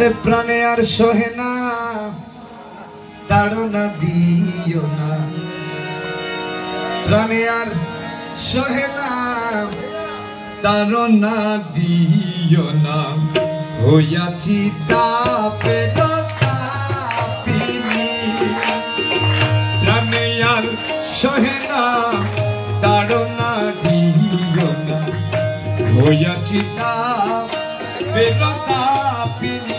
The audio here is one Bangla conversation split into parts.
আরে প্রাণে আর সহে না তাড়না দিও না, প্রাণে আর সহে না তাড়না দিও না, হইয়াছি তাপে তাপিনী। প্রাণে আর সহে না তাড়না দিও না, হইয়াছি তাপে তাপিনী।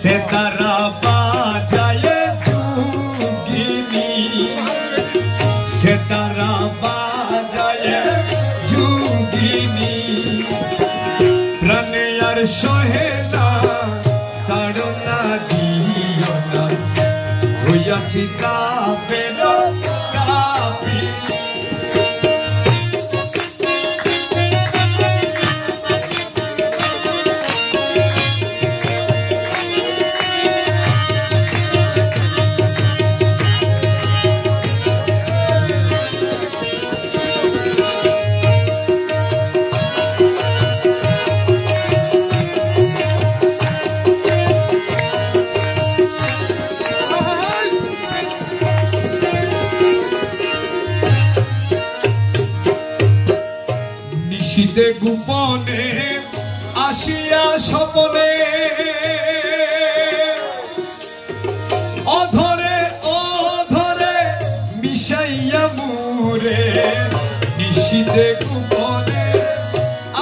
সেতারা বাজায়ে যুগিনী, সেতারা বাজায়ে যুগিনী। প্রাণে আর সহে না তাড়না দিও না, হইয়াছি কাঁপে কাঁপিনী। শীতে গোপনে আসিয়া স্বপনে, অধরে অধরে মিশাইয়া মুরে। নিশীতে গোপনে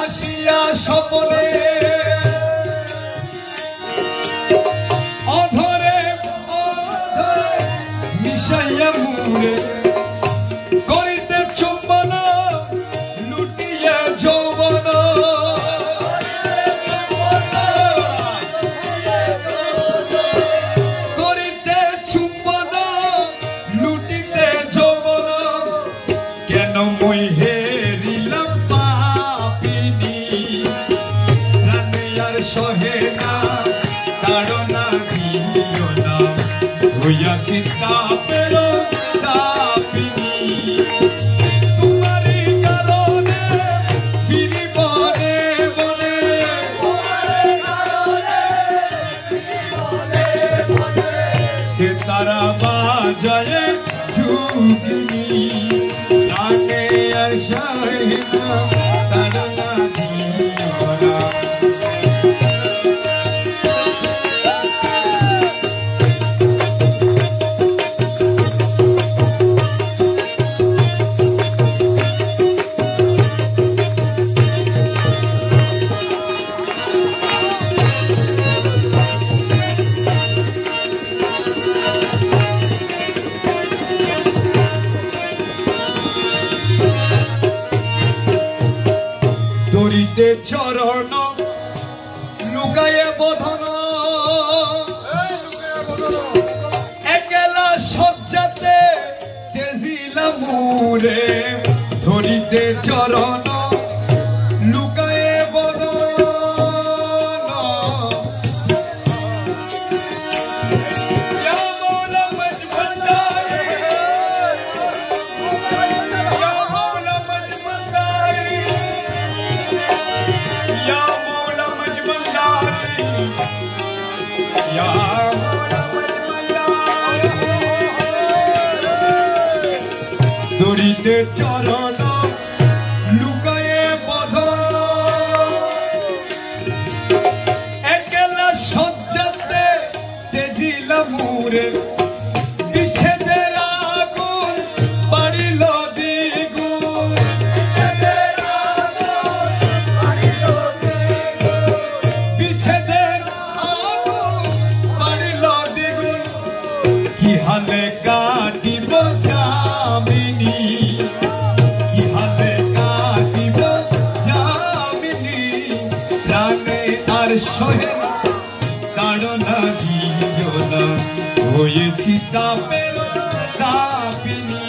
আসিয়া স্বপনে, অধরে অধরে মিশাইয়া মুরে। করিতে চুম্বন লুটিয়া যৌবন, করিতে চুম্বন লুটিতে যৌবন। কেন মই হেরিলাম পাপিনী, প্রাণে আর সহে না তাড়না দিও না, হইয়াছি তাপের তাপিনী। সেতারা বাজায়ে যুগিনী, প্রাণে আর সহে না তাড়না দিও না। ধরিতে চরণ লুকায়ে বধন, একলা শয্যাতে তেজিলাম মুরে। ধরিতে চরণ লুকায়ে বধন, ধরিতে চরণ লুকায়ে বধন, একলা শয্যাতে তেজিলাম মুরে। বিচ্ছেদের আগুন বাড়িল দ্বিগুণ, বিচ্ছেদের আগুন বাড়িল দ্বিগুণ। কি হালে কাটিব যামিনী, কি হালে কাটিব যামিনী। প্রাণে আর সহে তাড়না দিও না, হয়েছি তাপের তাপিনী।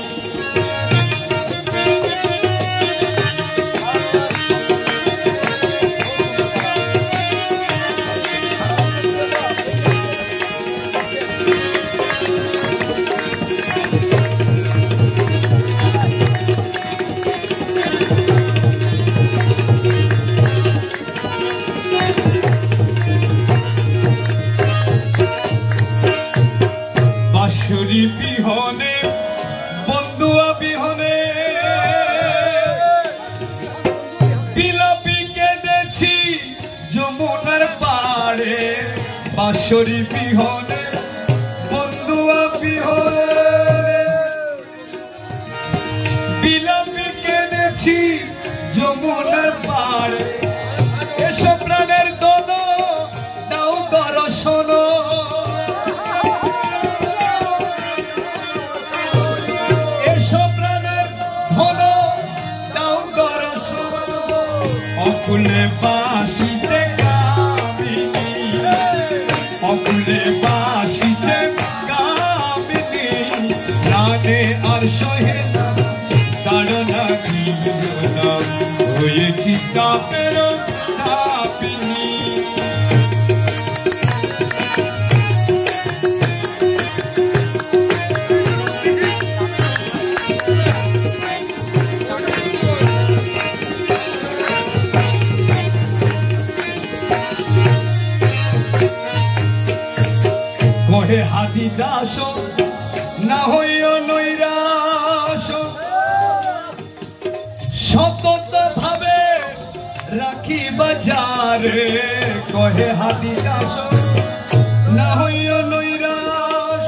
কিশোরী বিহনে বন্ধুয়া বিহনে বিলাপি কেনেছি যমুনার পাড়ে এসব প্রাণের দন দাও দর্শন এসব প্রাণের ধন দাও দর্শন অকুলে বাসিতে কামিনী অকুলে বাসিতে কামিনী প্রাণে আর সহে তাড়না দিও না হয়েছি তাপের তাপিনী কহে হাদি দাস না হইও নৈরাশ সতত ভাবে রাখি বাজারে কহে হাদি দাস না হইও নৈরাশ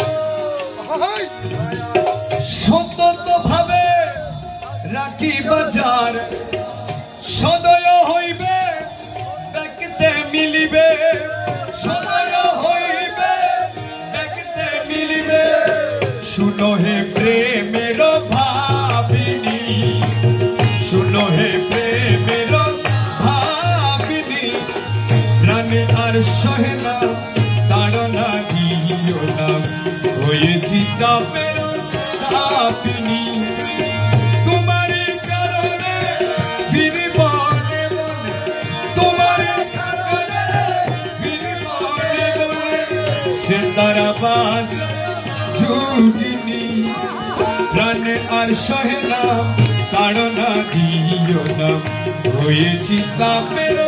সতত ভাবে রাখি বাজার সদয় হইবে দেখতে মিলিবে সদয় হইবে দেখতে মিলিবে শুনো হে প্রেমের ভাবিনী শুনো হে প্রেমের ভাবিনী প্রাণে আর সহে না তাড়না দিও না হয়েছি তাপের তাপিনী তোমারই কারণে ফিরিব মনে তোমারই কারণে ফিরিব মনে সে তারা বাজ জুটিনি প্রাণে আর সহে না তাড়না দিও না হয়েছি তাপের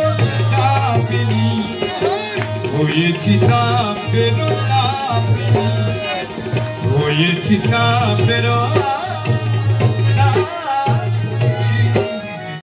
তাপিনী হয়েছি তাপের তাপিনী হয়েছি তাপের